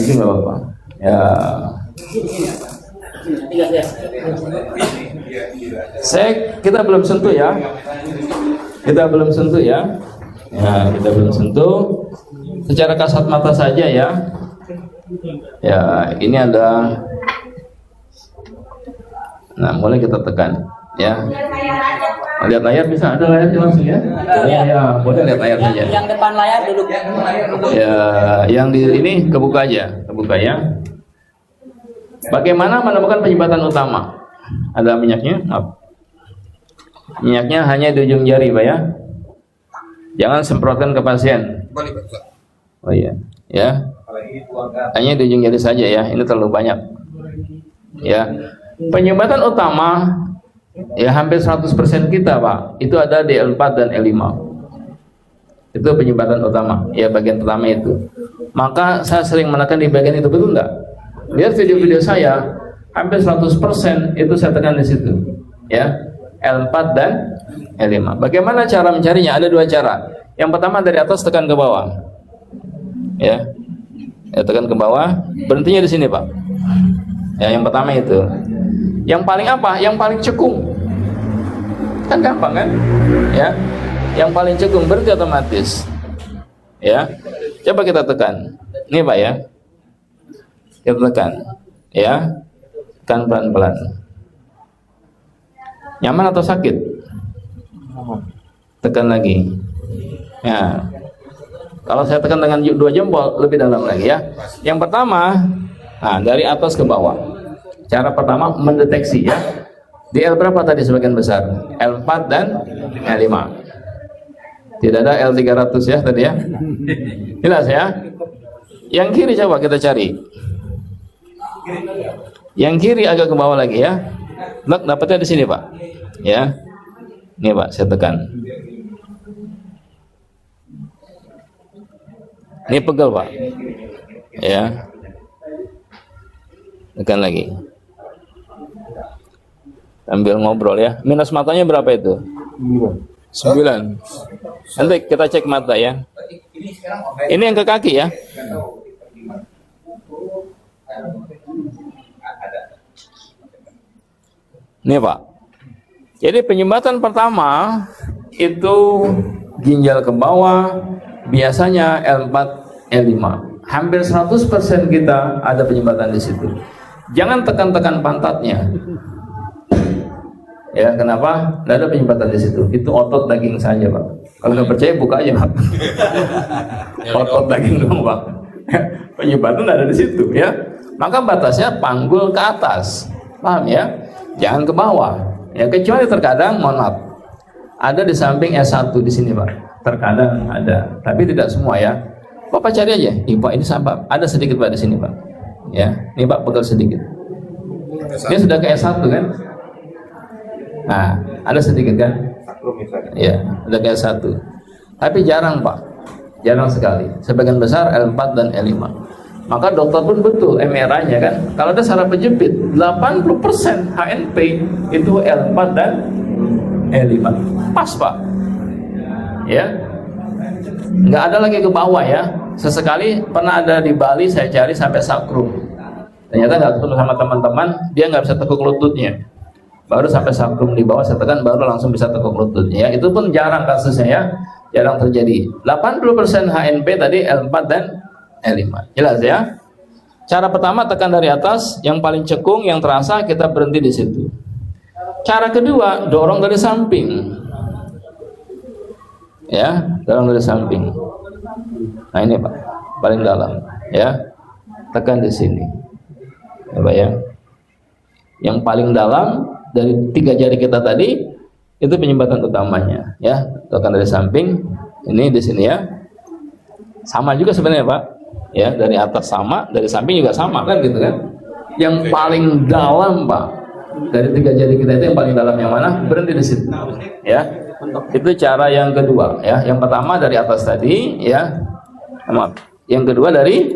Nanti nggak apa-apa. Ya. Kita belum sentuh ya. Kita belum sentuh ya. Ya, kita belum sentuh. Secara kasat mata saja ya. Ya, ini ada. Nah, mulai kita tekan ya. Lihat layar bisa, ada layarnya langsung ya. Ya, boleh lihat layar saja. Yang depan layar duduk. Ya, yang di ini kebuka aja, kebuka ya. Bagaimana menemukan penyumbatan utama? Ada minyaknya? Maaf. Minyaknya hanya di ujung jari, Pak ya. Jangan semprotkan ke pasien. Oh iya, ya. Hanya di ujung jari saja ya. Ini terlalu banyak. Ya. Penyumbatan utama ya hampir 100% kita, Pak. Itu ada di L4 dan L5. Itu penyumbatan utama, ya bagian pertama itu. Maka saya sering menekan di bagian itu, betul enggak? Lihat video-video saya, hampir 100% itu saya tekan di situ. Ya. L4 dan L5. Bagaimana cara mencarinya? Ada dua cara. Yang pertama dari atas tekan ke bawah. Ya. Ya, tekan ke bawah, berhentinya di sini, Pak. Ya, yang pertama itu. Yang paling apa? Yang paling cekung. Kan gampang kan? Ya. Yang paling cekung berhenti otomatis. Ya. Coba kita tekan. Nih, Pak ya. Kita tekan. Ya. Tekan pelan-pelan. Nyaman atau sakit? Tekan lagi. Ya. Kalau saya tekan dengan 2 jempol lebih dalam lagi ya. Yang pertama, nah, dari atas ke bawah. Cara pertama mendeteksi ya. Di L berapa tadi sebagian besar? L4 dan L5. Tidak ada L300 ya tadi ya. Jelas ya. Yang kiri coba kita cari. Yang kiri agak ke bawah lagi ya. Dapatnya di sini, Pak. Ya. Ini, Pak, saya tekan. Ini pegel, Pak. Ya. Tekan lagi. Sambil ngobrol ya. Minus matanya berapa itu? 9. Nanti kita cek mata ya. Ini yang ke kaki ya. Nih, Pak. Jadi penyumbatan pertama itu ginjal ke bawah, biasanya L4, L5. Hampir 100% kita ada penyumbatan di situ. Jangan tekan-tekan pantatnya. Ya, kenapa? Tidak ada penyumbatan di situ. Itu otot daging saja, Pak. Kalau nggak percaya buka aja, Pak. Otot daging doang, Pak. Penyumbatan ada di situ, ya. Maka batasnya panggul ke atas. Paham ya? Jangan ke bawah. Ya, kecuali terkadang, mohon maaf, ada di samping S1 di sini, Pak. Terkadang ada, tapi tidak semua ya. Bapak cari aja. Pak, ini sampah. Ada sedikit, Pak, di sini, Pak. Ya, ini Pak pegel sedikit. Ini sudah ke S1 kan? Nah, ada sedikit kan? Ya, udah ke S1. Tapi jarang, Pak. Jarang sekali. Sebagian besar L4 dan L5. Maka dokter pun betul MRI-nya kan. Kalau ada saraf penjepit, 80% HNP itu L4 dan L5. Pas, Pak. Ya. Nggak ada lagi ke bawah ya. Sesekali pernah ada di Bali, saya cari sampai sakrum. Ternyata nggak ketemu sama teman-teman, dia nggak bisa tekuk lututnya. Baru sampai sakrum di bawah saya tekan, baru langsung bisa tekuk lututnya. Ya. Itu pun jarang kasusnya ya. Jarang terjadi. 80% HNP tadi L4 dan L5. Jelas ya? Cara pertama tekan dari atas, yang paling cekung, yang terasa kita berhenti di situ. Cara kedua, dorong dari samping. Ya, dorong dari samping. Nah ini, Pak, paling dalam. Ya, tekan di sini. Ya, Pak ya. Yang paling dalam dari 3 jari kita tadi itu penyumbatan utamanya. Ya, tekan dari samping. Ini di sini ya. Sama juga sebenarnya, Pak. Ya, dari atas sama, dari samping juga sama kan gitu kan. Yang paling dalam, Pak, dari 3 jari kita itu yang paling dalam yang mana? Berhenti di situ. Ya. Itu cara yang kedua ya. Yang pertama dari atas tadi ya. Maaf. Yang kedua dari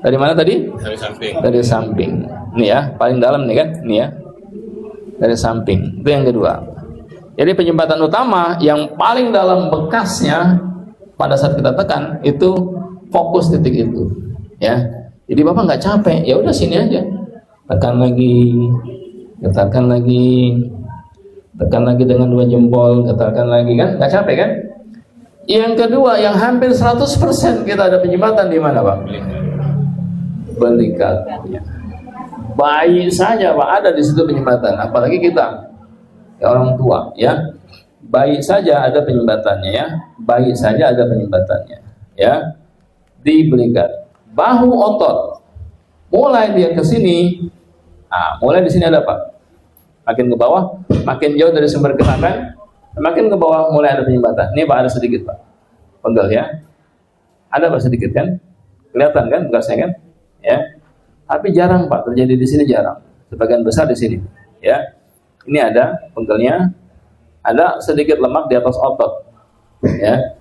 mana tadi? Dari samping. Dari samping. Ini ya, paling dalam nih kan? Ini ya. Dari samping. Itu yang kedua. Jadi penyumbatan utama yang paling dalam bekasnya pada saat kita tekan itu fokus titik itu, ya. Jadi Bapak nggak capek, ya udah sini aja. Tekan lagi, getarkan lagi, tekan lagi dengan 2 jempol, getarkan lagi, kan nggak capek kan? Yang kedua, yang hampir 100% kita ada penyumbatan di mana, Pak? Belikat. Bayi saja, Pak, ada di situ penyumbatan. Apalagi kita, ya orang tua, ya. Bayi saja ada penyumbatannya, ya. Bayi saja ada penyumbatannya, ya. Di belikat. Bahu otot. Mulai dia ke sini. Mulai di sini ada Pak. Makin ke bawah, makin jauh dari sumber gerakan, makin ke bawah mulai ada penyumbatan. Ini Pak ada sedikit Pak. Pegel ya. Ada Pak sedikit kan? Kelihatan kan bekasnya kan? Ya. Tapi jarang Pak, terjadi di sini jarang. Sebagian besar di sini. Ya. Ini ada pegelnya. Ada sedikit lemak di atas otot. Ya.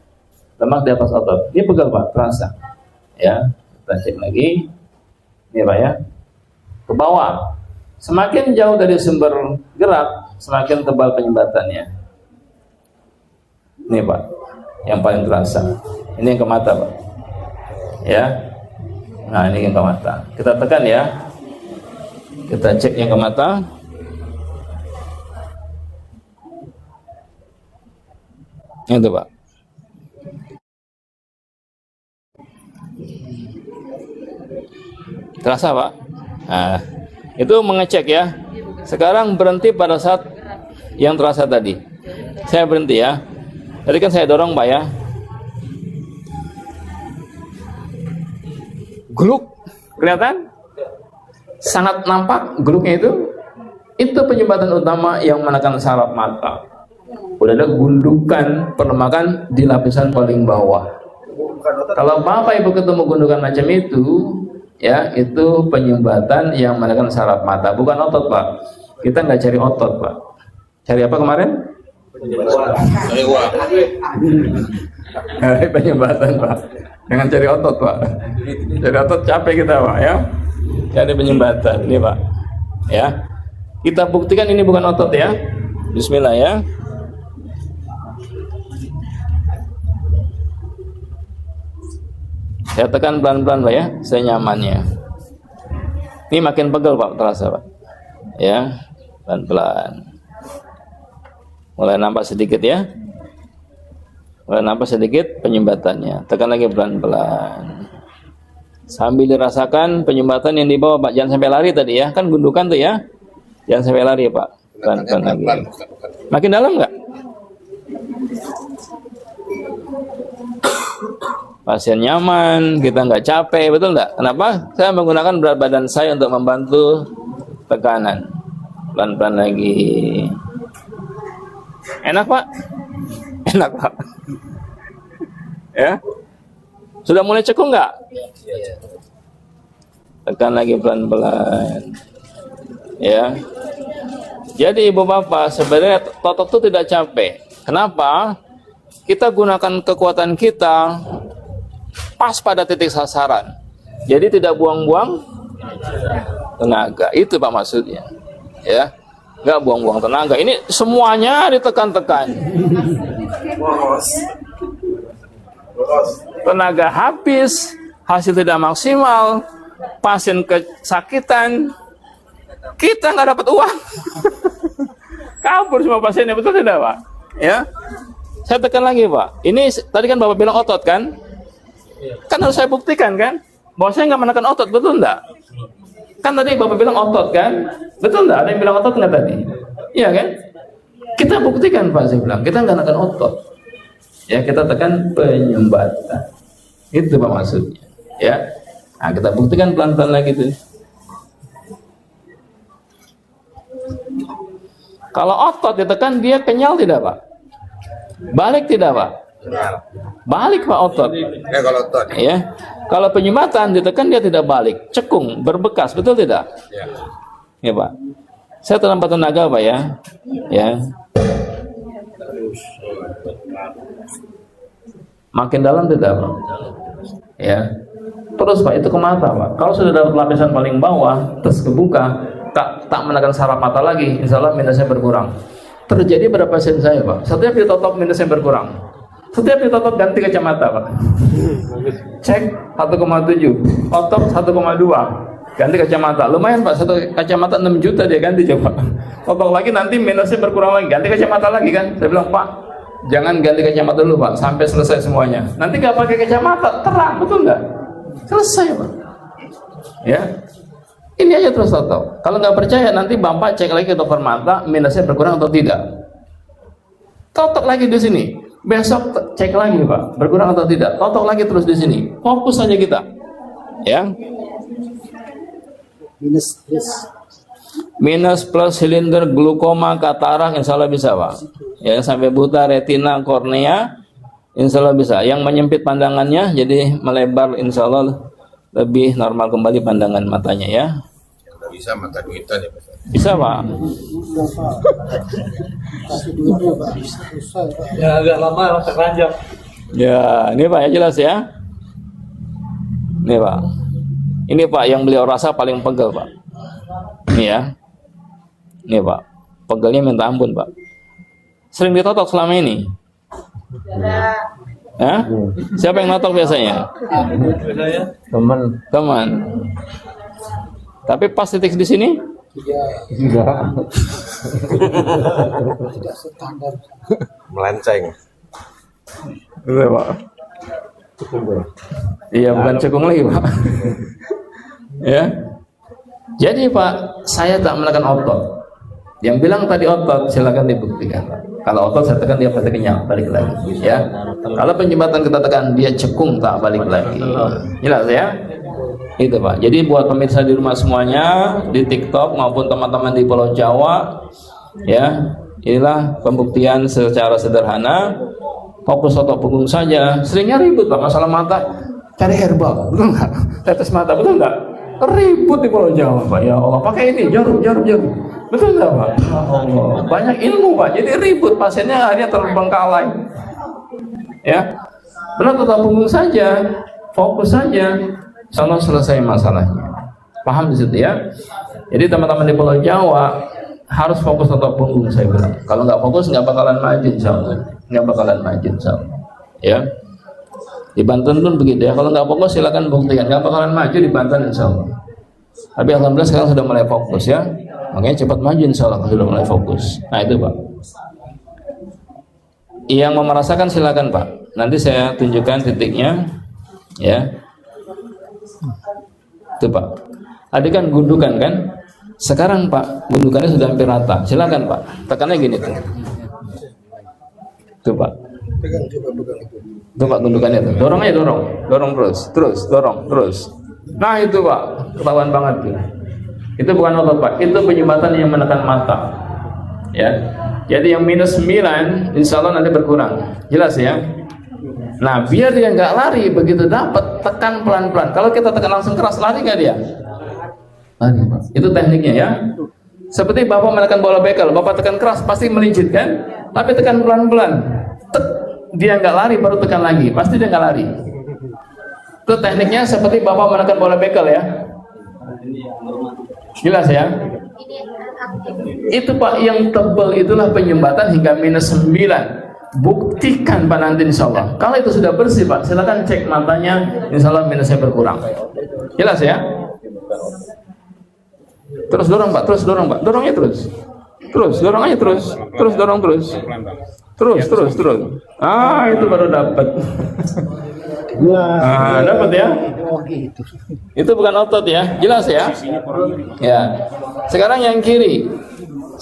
Lemak di atas otot. Ini pegel Pak, terasa. Ya. Kita cek lagi. Ini Pak ya. Ke bawah. Semakin jauh dari sumber gerak, semakin tebal penyumbatannya. Ini Pak, yang paling terasa. Ini yang ke mata Pak. Ya. Nah ini yang ke mata. Kita tekan ya. Kita cek yang ke mata. Itu Pak. Terasa Pak? Nah, itu mengecek ya. Sekarang berhenti pada saat yang terasa tadi. Saya berhenti ya. Tadi kan saya dorong Pak ya. Gluk, kelihatan? Sangat nampak gluknya itu. Itu penyumbatan utama yang menekan saraf mata. Udah ada gundukan perlemakan di lapisan paling bawah. Kalau Bapak Ibu ketemu gundukan macam itu, ya itu penyumbatan yang menekan saraf mata, bukan otot Pak. Kita nggak cari otot Pak. Cari apa kemarin? Cari uang. Cari penyumbatan Pak. Jangan cari otot Pak. Cari otot capek kita Pak ya. Cari penyumbatan ini Pak. Ya. Kita buktikan ini bukan otot ya. Bismillah ya. Saya tekan pelan-pelan Pak ya, saya nyamannya. Ini makin pegel Pak, terasa Pak. Ya, pelan-pelan. Mulai nampak sedikit ya. Mulai nampak sedikit penyumbatannya. Tekan lagi pelan-pelan. Sambil dirasakan penyumbatan yang di bawah Pak. Jangan sampai lari tadi ya, kan gundukan tuh ya. Jangan sampai lari Pak. Pelan-pelan lagi. Makin dalam nggak? Pasien nyaman, kita nggak capek, betul nggak? Kenapa? Saya menggunakan berat badan saya untuk membantu tekanan. Pelan-pelan lagi. Enak Pak? Enak Pak. Ya? Sudah mulai cekung nggak? Tekan lagi pelan-pelan. Ya. Jadi Ibu Bapak, sebenarnya otot itu tidak capek. Kenapa? Kita gunakan kekuatan kita pas pada titik sasaran. Jadi tidak buang-buang tenaga. Itu Pak maksudnya. Ya. Enggak buang-buang tenaga. Ini semuanya ditekan-tekan. Tenaga habis, hasil tidak maksimal, pasien kesakitan, kita nggak dapat uang. Kabur semua pasiennya, betul tidak Pak? Ya. Saya tekan lagi Pak. Ini tadi kan Bapak bilang otot kan? Kan harus saya buktikan kan, bahwa saya nggak menekan otot, betul enggak? Kan tadi Bapak bilang otot kan, betul enggak? Ada yang bilang otot nggak tadi? Iya kan? Kita buktikan Pak, saya bilang kita nggak menekan otot, ya kita tekan penyumbatan. Itu Pak maksudnya, ya. Nah kita buktikan pelan-pelan lagi tuh. Kalau otot ditekan dia kenyal tidak Pak? Balik tidak Pak? Balik Pak otot. Kalau otot. Ya. Kalau penyumbatan ditekan dia tidak balik, cekung, berbekas, betul tidak? Ya. Ya Pak. Saya tanpa tenaga Pak ya. Ya. Makin dalam tidak Pak? Ya. Terus Pak itu ke mata Pak. Kalau sudah dapat lapisan paling bawah, terus kebuka, tak menekan saraf mata lagi, insya Allah minusnya berkurang. Terjadi pada pasien saya Pak. Setiap ditutup minusnya berkurang. Setiap ditotot ganti kacamata Pak. Cek 1,7, otot 1,2, ganti kacamata. Lumayan Pak, satu kacamata 6 juta dia ganti coba. Totok lagi nanti minusnya berkurang lagi, ganti kacamata lagi kan. Saya bilang Pak, jangan ganti kacamata dulu Pak, sampai selesai semuanya. Nanti nggak pakai kacamata, terang, betul nggak? Selesai Pak. Ya, ini aja terus totok. Kalau nggak percaya nanti Bapak cek lagi ke dokter mata, minusnya berkurang atau tidak. Totok lagi di sini. Besok cek lagi Pak, berkurang atau tidak. Totok lagi terus di sini. Fokus saja kita. Ya. Minus plus silinder, glukoma, katarak, insya Allah bisa Pak. Ya, sampai buta, retina, kornea, insya Allah bisa. Yang menyempit pandangannya jadi melebar, insya Allah lebih normal kembali pandangan matanya ya. Nggak bisa mata duitan ya Pak. Bisa Pak. Ya agak lama rasa keranjang. Ya, ini Pak ya jelas ya. Ini Pak. Ini Pak yang beliau rasa paling pegel Pak. Ini ya. Ini Pak. Pegelnya minta ampun Pak. Sering ditotok selama ini? Hah? Siapa yang notok biasanya? Teman. Tapi pas titik di sini? Tidak. Melenceng. Iya Pak. Iya bukan cekung lagi Pak. Ya. Jadi Pak, saya tak menekan otot. Yang bilang tadi otot, silakan dibuktikan. Kalau otot saya tekan dia pasti kenyang, balik lagi. Ya. Kalau penyumbatan kita tekan dia cekung tak balik lagi. Jelas ya? Itu Pak. Jadi buat pemirsa di rumah semuanya, di TikTok maupun teman-teman di Pulau Jawa, ya, inilah pembuktian secara sederhana. Fokus otot punggung saja. Seringnya ribut Pak masalah mata, cari herbal, betul nggak? Tetes mata, betul nggak? Ribut di Pulau Jawa Pak. Ya Allah, pakai ini jarum. Betul nggak Pak? Allah, banyak ilmu Pak. Jadi ribut, pasiennya akhirnya terbengkalai. Ya, benar otot punggung saja, fokus saja. Sama selesai masalahnya. Paham di situ ya? Jadi teman-teman di Pulau Jawa harus fokus otot punggung saya bilang. Kalau nggak fokus nggak bakalan maju insyaallah. Nggak bakalan maju insyaallah. Ya. Di Banten pun begitu ya. Kalau nggak fokus silakan buktikan. Nggak bakalan maju di Banten insyaallah. Tapi alhamdulillah sekarang sudah mulai fokus ya. Makanya cepat maju insyaallah kalau sudah mulai fokus. Nah itu Pak. Yang mau merasakan silakan Pak. Nanti saya tunjukkan titiknya. Ya. Itu Pak. Tadi kan gundukan kan? Sekarang Pak, gundukannya sudah hampir rata. Silakan Pak. Tekannya gini tuh. Tuh Pak. Tuh Pak gundukannya tuh. Dorong aja dorong terus, dorong terus. Nah itu Pak, ketahuan banget tuh. Itu bukan otot Pak, itu penyumbatan yang menekan mata. Ya. Jadi yang minus 9 insya Allah nanti berkurang. Jelas ya? Nah, biar dia nggak lari, begitu dapat tekan pelan-pelan. Kalau kita tekan langsung keras, lari nggak dia? Lari, Pak. Itu tekniknya ya. Seperti Bapak menekan bola bekel, Bapak tekan keras pasti melincit kan? Tapi tekan pelan-pelan, dia nggak lari, baru tekan lagi, pasti dia nggak lari. Itu tekniknya seperti Bapak menekan bola bekel ya. Jelas ya? Itu Pak yang tebal itulah penyumbatan hingga minus 9. Buktikan Pak nanti insya Allah. Kalau itu sudah bersih Pak, silakan cek matanya, insya Allah minusnya berkurang. Jelas ya? Terus dorong Pak, dorongnya terus. Dorong aja terus. Terus. Ah itu baru dapat. Nah, dapat ya? Itu bukan otot ya, jelas ya? Ya. Sekarang yang kiri.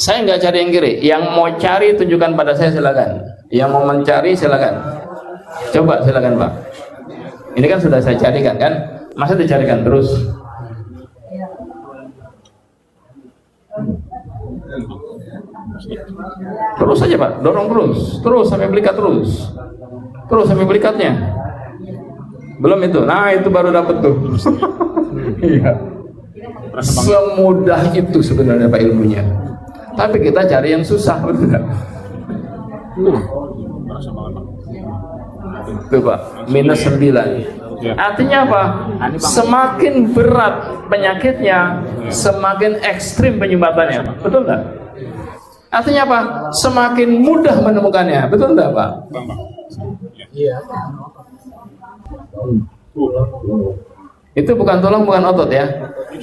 Saya nggak cari yang kiri. Yang mau cari tunjukkan pada saya silakan. Yang mau mencari silakan. Coba silakan Pak. Ini kan sudah saya carikan kan? Masa dicarikan terus? Terus saja Pak, dorong terus sampai belikat terus sampai belikatnya. Belum itu. Nah itu baru dapat tuh. Iya. Semudah itu sebenarnya Pak ilmunya. Tapi kita cari yang susah, betul nggak? Tuh Pak, minus 9. Artinya apa? Semakin berat penyakitnya, semakin ekstrim penyumbatannya. Betul nggak? Artinya apa? Semakin mudah menemukannya. Betul enggak, Pak? Iya. Itu bukan tulang, bukan otot ya.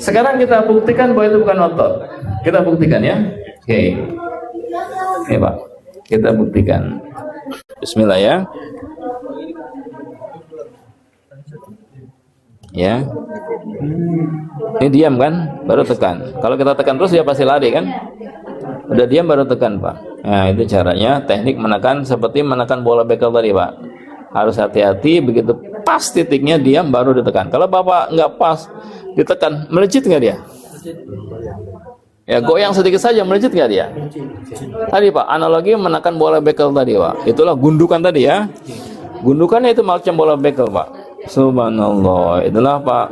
Sekarang kita buktikan bahwa itu bukan otot. Kita buktikan ya. Oke. Oke, Pak. Kita buktikan. Bismillah ya. Ya. Ini diam kan, baru tekan. Kalau kita tekan terus dia pasti lari kan. Udah diam baru tekan, Pak. Nah, itu caranya. Teknik menekan seperti menekan bola bekel tadi, Pak. Harus hati-hati, begitu pas titiknya diam baru ditekan. Kalau Bapak nggak pas ditekan, melejit nggak dia? Ya, goyang sedikit saja, melejit nggak dia? Tadi, Pak, analogi menekan bola bekel tadi, Pak. Itulah gundukan tadi ya. Gundukannya itu macam bola bekel, Pak. Subhanallah. Itulah, Pak.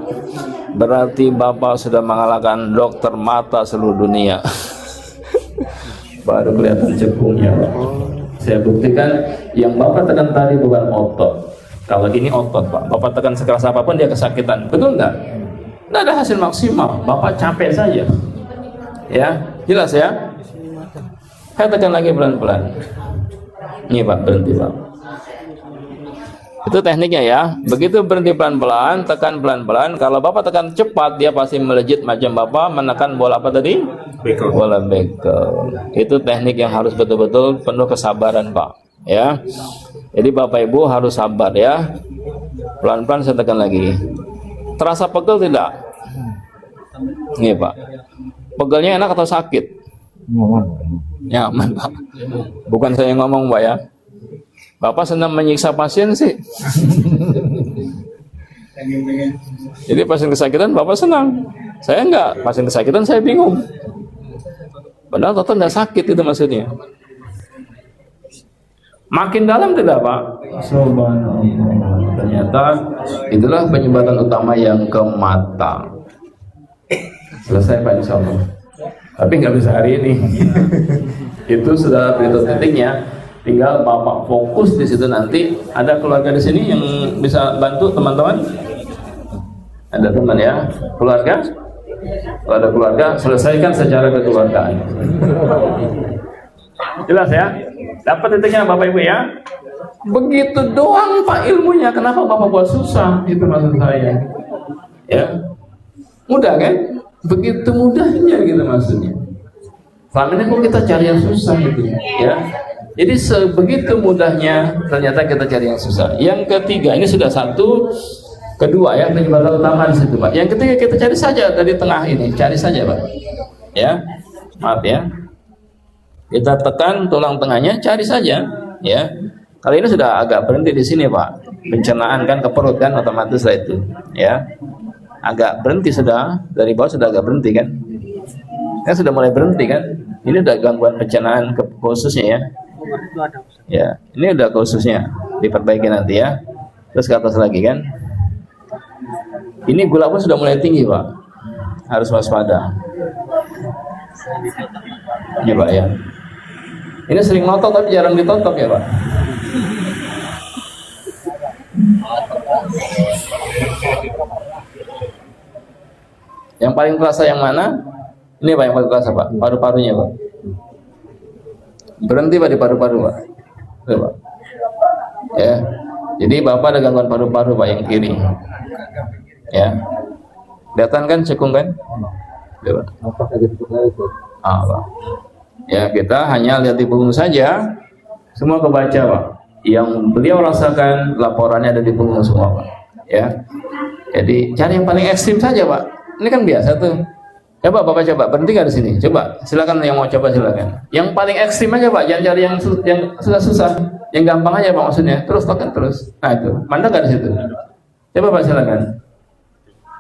Berarti Bapak sudah mengalahkan dokter mata seluruh dunia. Baru kelihatan cekungnya, Pak. Saya buktikan yang Bapak tekan tadi bukan otot. Kalau ini otot, Pak. Bapak tekan sekeras apapun dia kesakitan. Betul nggak? Nggak ada hasil maksimal. Bapak capek saja. Ya, jelas ya? Saya tekan lagi pelan-pelan. Ini, Pak, berhenti, Pak. Itu tekniknya ya. Begitu berhenti pelan-pelan, tekan pelan-pelan. Kalau Bapak tekan cepat, dia pasti melejit macam Bapak menekan bola apa tadi? Bekel. Bola bekel. Itu teknik yang harus betul-betul penuh kesabaran, Pak. Ya. Jadi Bapak Ibu harus sabar ya. Pelan-pelan saya tekan lagi. Terasa pegel tidak? Nih, Pak. Pegelnya enak atau sakit? Nyaman, Pak. Bukan saya yang ngomong, Pak ya. Bapak senang menyiksa pasien sih. Jadi pasien kesakitan Bapak senang. Saya enggak. Pasien kesakitan saya bingung. Padahal total enggak sakit itu maksudnya. Makin dalam tidak, Pak? Subhanallah. Ternyata itulah penyebabkan utama yang ke mata. Selesai, Pak, insyaallah. Tapi nggak bisa hari ini. Itu sudah berita titiknya. Tinggal Bapak fokus di situ nanti. Ada keluarga di sini yang bisa bantu teman-teman? Ada teman ya? Keluarga? Kalau ada keluarga, selesaikan secara kekeluargaan. Jelas ya? Dapat titiknya Bapak Ibu ya? Begitu doang, Pak, ilmunya. Kenapa Bapak buat susah? Itu maksud saya. Ya, mudah kan? Begitu mudahnya gitu maksudnya. Selama ini kok kita cari yang susah gitu ya. Jadi sebegitu mudahnya ternyata kita cari yang susah. Yang ketiga, ini sudah satu. Kedua ya, penyebab utama di situ, Pak. Yang ketiga kita cari saja dari tengah ini, cari saja, Pak. Ya, maaf ya. Kita tekan tulang tengahnya, cari saja, ya. Kali ini sudah agak berhenti di sini, Pak. Pencernaan kan ke perut kan, otomatis lah itu, ya. Agak berhenti sudah, dari bawah sudah agak berhenti kan. Kan sudah mulai berhenti kan. Ini udah gangguan pencernaan ke khususnya ya. Ya, ini udah khususnya diperbaiki nanti ya. Terus ke atas lagi kan. Ini gula pun sudah mulai tinggi, Pak. Harus waspada. Ya, Pak ya. Ini sering notok tapi jarang ditotok ya, Pak. Yang paling terasa yang mana? Ini, Pak, yang paling terasa, Pak. Paru-parunya, Pak. Berhenti, Pak, di paru-paru, Pak. Tuh, Pak. Ya. Jadi Bapak ada gangguan paru-paru, Pak, yang kiri. Ya. Kelihatan kan cekung kan? Ya, Pak. Pak. Ya, kita hanya lihat di punggung saja. Semua kebaca, Pak. Yang beliau rasakan laporannya ada di punggung semua, Pak. Ya. Jadi cari yang paling ekstrim saja, Pak. Ini kan biasa tuh. Coba Bapak coba berhenti nggak di sini? Coba, silakan yang mau coba silakan. Yang paling ekstrim aja, Pak. Jangan cari yang susah-susah. Yang gampang aja, Pak, maksudnya. Terus tekan terus. Nah itu, mantap nggak di situ? Coba, Pak, silakan.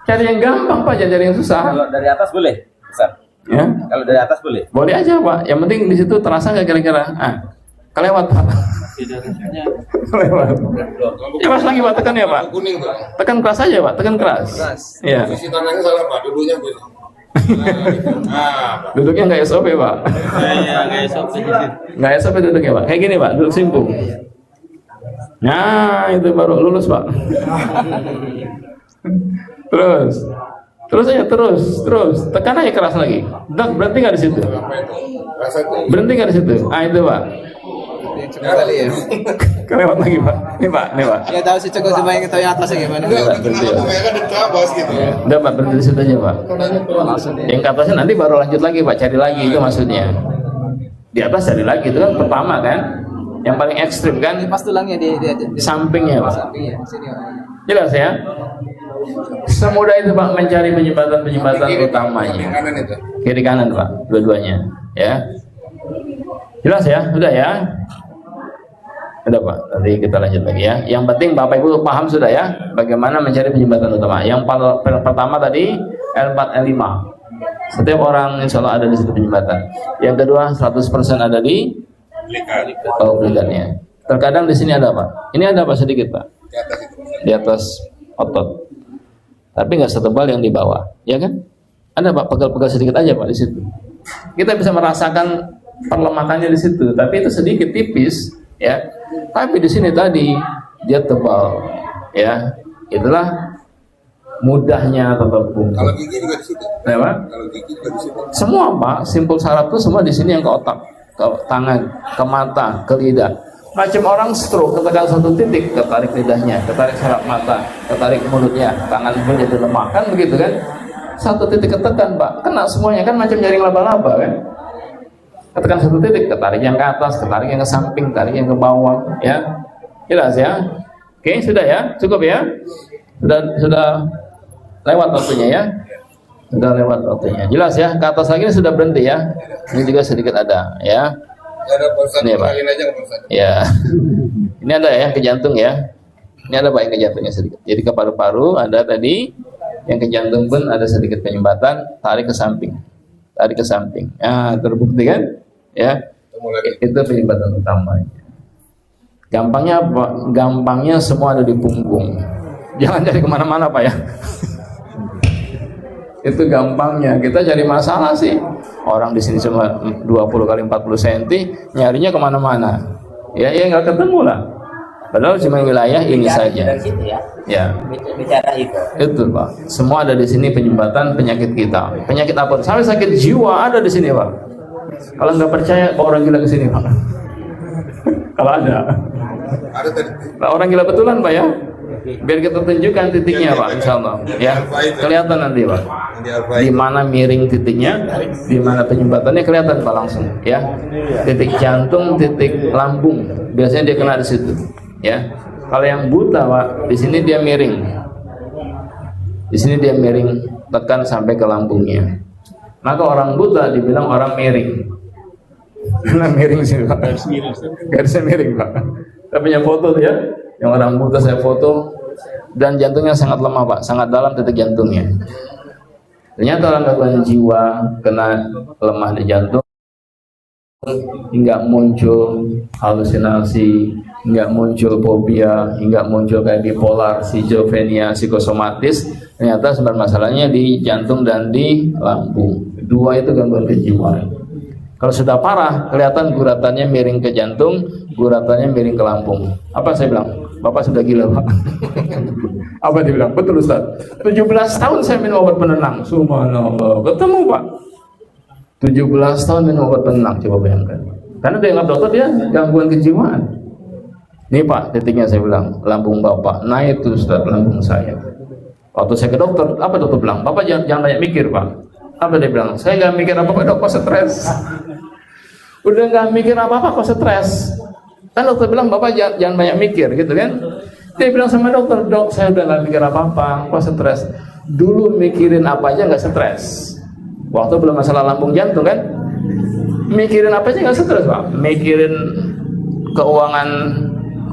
Cari yang gampang, Pak. Jangan cari yang susah. Kalau dari atas boleh, Ustaz? Ya? Kalau dari atas boleh? Boleh aja, Pak. Yang penting di situ terasa nggak kira-kira? Kelewat, Pak. Kelewat. Ya, Mas lagi, Pak, tekan ya, Pak. Kuning tuh. Tekan keras aja, Pak. Tekan keras. Iya. Posisi tangannya salah, Pak. Dulunya gue. Nah, Duduknya nggak SOP, Pak. Nggak SOP duduknya, Pak. Kayak gini, Pak. Duduk simpung. Nah, itu baru lulus, Pak. Terus. Terus aja, terus. Tekan aja keras lagi. Dak, berhenti nggak di situ? Apa itu? Rasa itu. Berhenti nggak di situ? Ah itu Pak. Kali ya. Kelewat lagi Pak. Nih Pak. Ya tahu sih cukup sebanyak kita yang atasnya gimana. Enggak, udah Berhenti, kenal ya. kebanyakan diterabas gitu. Udah Pak, berhenti di situ aja Pak. Yang ke atasnya nanti baru lanjut lagi Pak, cari lagi itu maksudnya. Di atas cari lagi itu kan pertama kan. Yang paling ekstrim kan Pas tulangnya di sampingnya Pak. samping ya, sini. Jelas ya? Semudah itu Pak mencari penyebatan utamanya. Kanan itu. Kiri kanan Pak, dua-duanya ya. Jelas ya? Udah ya? Udah Pak, nanti kita lanjut lagi ya. Yang penting Bapak Ibu paham sudah ya bagaimana mencari penyebatan utama. Yang pertama tadi L4 L5. Setiap orang insya Allah ada di situ penyebatan. Yang kedua 100% ada di oblikatnya. Terkadang di sini ada apa? Ini ada apa sedikit Pak? Di atas itu. Di atas otot. Tapi nggak setebal yang di bawah, ya kan? Ada Pak pegal-pegal sedikit aja Pak di situ. Kita bisa merasakan perlemakannya di situ, tapi itu sedikit tipis, ya. Tapi di sini tadi dia tebal, ya. Itulah mudahnya tetapung. Kalau gigi juga di situ. Ya, Pak? Kalau gigi juga di situ. Semua Pak, simpul saraf itu semua di sini yang ke otak, ke tangan, ke mata, ke lidah. Macam orang stroke, ketekan satu titik, ketarik lidahnya, ketarik saraf mata, ketarik mulutnya, tangan pun jadi lemah, kan begitu kan? Satu titik ketekan Pak, kena semuanya kan macam jaring laba-laba kan? Ketekan satu titik, ketarik yang ke atas, ketarik yang ke samping, tarik yang ke bawah, ya. Jelas ya? Oke, sudah ya? Cukup ya? Sudah lewat waktunya ya? Sudah lewat waktunya. Jelas ya? Ke atas lagi ini sudah berhenti ya? Ini juga sedikit ada ya. Ada Pak Ini, Pak. ulangin aja Pak Ustaz. Ya, ini ada ya ke jantung ya. Ini ada Pak yang ke jantungnya sedikit. Jadi ke paru-paru ada tadi, yang ke jantung pun ada sedikit penyumbatan. Tarik ke samping, tarik ke samping. Ya, terbukti kan? Ya, Ketemu lagi. itu penyumbatan utamanya. Gampangnya apa? Gampangnya semua ada di punggung. Jangan cari kemana-mana Pak ya. Itu gampangnya. Kita cari masalah sih. Orang di sini cuma 20 kali 40 cm, nyarinya kemana-mana. Ya nggak ketemu lah. Padahal cuma wilayah ini saja. Dari situ ya. Ya, Bicara itu. itu Pak. Semua ada di sini penyumbatan penyakit kita. Penyakit apa? Sampai sakit jiwa ada di sini Pak. Kalau nggak percaya, bawa orang gila ke sini Pak. Kalau ada. Ada tadi. Nah, orang gila betulan Pak ya. Biar kita tunjukkan titiknya Pak, insya Allah. Ya, kelihatan nanti Pak. Di Alfa Di itu. mana miring titiknya, di mana penyumbatannya kelihatan Pak langsung. Ya, titik jantung, titik lambung. Biasanya dia kena di situ. Ya, kalau yang buta Pak, di sini dia miring. Di sini dia miring, tekan sampai ke lambungnya. Maka orang buta dibilang orang miring. Karena miring sih Pak. Garisnya miring Pak. Saya punya foto tuh ya. Yang orang buta saya foto, dan jantungnya sangat lemah Pak, sangat dalam titik jantungnya. Ternyata orang gangguan jiwa kena lemah di jantung, hingga muncul halusinasi, hingga muncul fobia, hingga muncul kayak bipolar, schizofrenia, psikosomatis. Ternyata sumber masalahnya di jantung dan di lambung. Dua itu gangguan kejiwaan. Kalau sudah parah, kelihatan guratannya miring ke jantung, guratannya miring ke lambung. Apa saya bilang? Bapak sudah gila Pak. Apa dia bilang? Betul Ustaz. 17 tahun saya minum obat penenang. Subhanallah. Ketemu Pak. 17 tahun minum obat penenang. Coba bayangkan. Karena dia nggak dokter, dia gangguan kejiwaan. Nih Pak, titiknya saya bilang, lambung Bapak. Nah itu Ustaz, lambung saya. Waktu saya ke dokter, apa dokter bilang? Bapak jangan banyak mikir Pak. Apa dia bilang? Saya nggak mikir apa-apa, dok, kok stres. Udah nggak mikir apa-apa, kok stres. Kan dokter bilang, Bapak jangan banyak mikir, gitu kan? Dia bilang sama dokter, dok, saya udah nggak mikir apa-apa, kok stres. Dulu mikirin apa aja nggak stres. Waktu belum masalah lambung jantung kan? Mikirin apa aja nggak stres Pak. Mikirin keuangan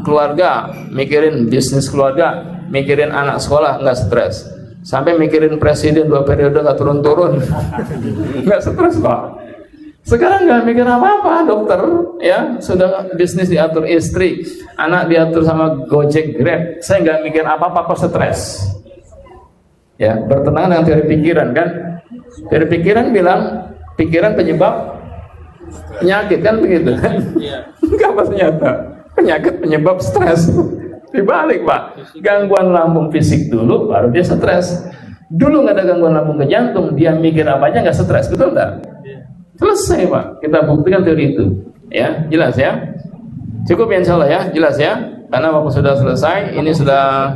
keluarga, mikirin bisnis keluarga, mikirin anak sekolah nggak stres. Sampai mikirin presiden 2 periode nggak turun-turun, nggak stres Pak. Sekarang nggak mikir apa-apa, dokter ya, sudah bisnis diatur istri, anak diatur sama Gojek, Grab. Saya nggak mikir apa-apa, kok stres. Ya, bertentangan dengan teori pikiran kan? Teori pikiran bilang pikiran penyebab penyakit kan begitu kan? Enggak apa ternyata penyakit penyebab stres. Dibalik Pak, gangguan lambung fisik dulu, baru dia stres. Dulu nggak ada gangguan lambung ke jantung, dia mikir apa aja nggak stres, betul nggak? Selesai Pak, kita buktikan teori itu. Ya, jelas ya. Cukup ya insya Allah ya, jelas ya. Karena waktu sudah selesai, ini sudah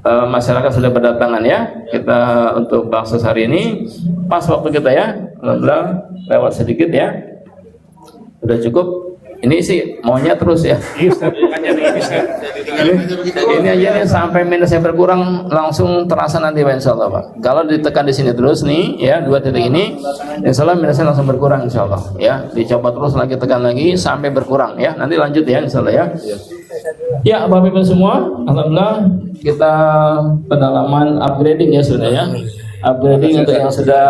masyarakat sudah berdatangan ya. Kita untuk baksos hari ini pas waktu kita ya. Alhamdulillah lewat sedikit ya. Sudah cukup. Ini sih maunya terus ya. Ini aja nih sampai minusnya berkurang langsung terasa nanti Pak insya Allah Pak. Kalau ditekan di sini terus nih ya 2 titik ini, insya Allah minusnya langsung berkurang insya Allah ya. Dicoba terus lagi tekan lagi sampai berkurang ya. Nanti lanjut ya insya Allah ya. Ya Bapak Ibu semua, alhamdulillah kita pendalaman upgrading ya sudah ya. Upgrading untuk yang sudah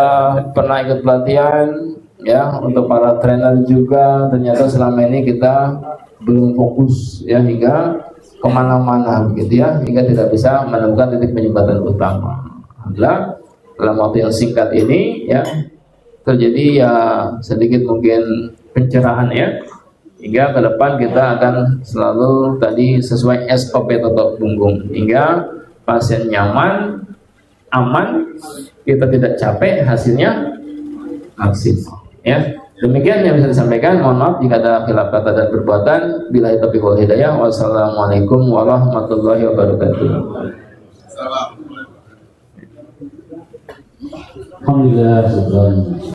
pernah ikut pelatihan. Ya, untuk para trainer juga ternyata selama ini kita belum fokus ya hingga kemana-mana begitu ya, hingga tidak bisa menemukan titik penyumbatan utama. Alhamdulillah dalam waktu yang singkat ini ya terjadi ya sedikit mungkin pencerahan ya, hingga ke depan kita akan selalu tadi sesuai SOP totok punggung hingga pasien nyaman, aman, kita tidak capek, hasilnya maksimal. Ya, demikian yang bisa disampaikan. Mohon maaf jika ada khilaf kata dan perbuatan. Billahi taufiq wal hidayah. Wassalamualaikum warahmatullahi wabarakatuh. Alhamdulillah.